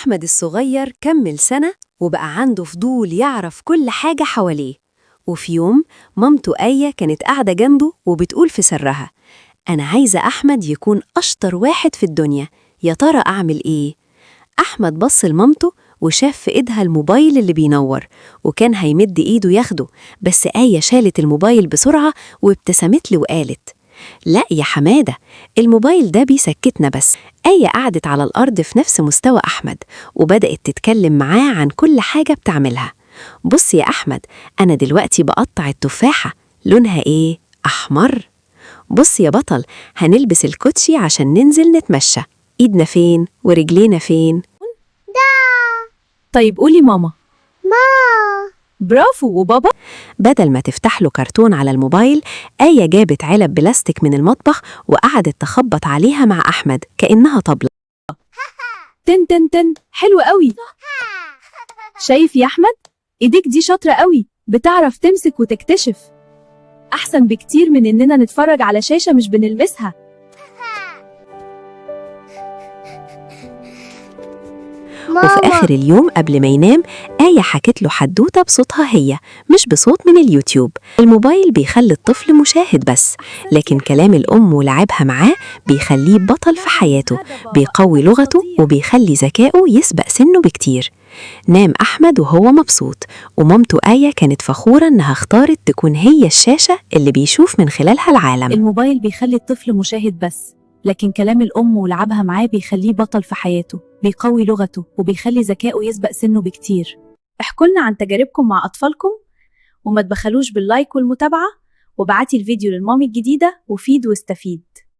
أحمد الصغير كمل سنة وبقى عنده فضول يعرف كل حاجة حواليه. وفي يوم مامته آية كانت قاعدة جنبه وبتقول في سرها: أنا عايزة أحمد يكون أشطر واحد في الدنيا، يا ترى أعمل إيه؟ أحمد بص لمامته وشاف في إيدها الموبايل اللي بينور، وكان هيمد إيده ياخده، بس آية شالت الموبايل بسرعة وابتسمت له وقالت: لا يا حمادة، الموبايل ده بيسكتنا بس. آية قعدت على الأرض في نفس مستوى أحمد وبدأت تتكلم معاه عن كل حاجة بتعملها. بص يا أحمد، أنا دلوقتي بقطع التفاحة، لونها إيه؟ أحمر. بص يا بطل، هنلبس الكوتشي عشان ننزل نتمشى، إيدنا فين ورجلينا فين؟ طيب قولي ماما. برافو. وبابا؟ بدل ما تفتح له كرتون على الموبايل، آية جابت علب بلاستيك من المطبخ وقعدت تخبط عليها مع أحمد كأنها طبلة. تن تن تن، حلو قوي. شايف يا أحمد؟ إيديك دي شاطرة قوي، بتعرف تمسك وتكتشف. أحسن بكتير من إننا نتفرج على شاشة مش بنلمسها. وفي آخر اليوم قبل ما ينام، آية حكت له حدوتة بصوتها هي، مش بصوت من اليوتيوب. الموبايل بيخلي الطفل مشاهد بس، لكن كلام الأم ولعبها معاه بيخليه بطل في حياته، بيقوي لغته وبيخلي ذكائه يسبق سنه بكتير. نام أحمد وهو مبسوط، ومامته آية كانت فخورة إنها اختارت تكون هي الشاشة اللي بيشوف من خلالها العالم. الموبايل بيخلي الطفل مشاهد بس، لكن كلام الأم ولعبها معاه بيخليه بطل في حياته، بيقوي لغته وبيخلي ذكائه يسبق سنه بكتير. احكوا لنا عن تجاربكم مع أطفالكم، وما تبخلوش باللايك والمتابعة، وابعتي الفيديو للمامي الجديدة وفيد واستفيد.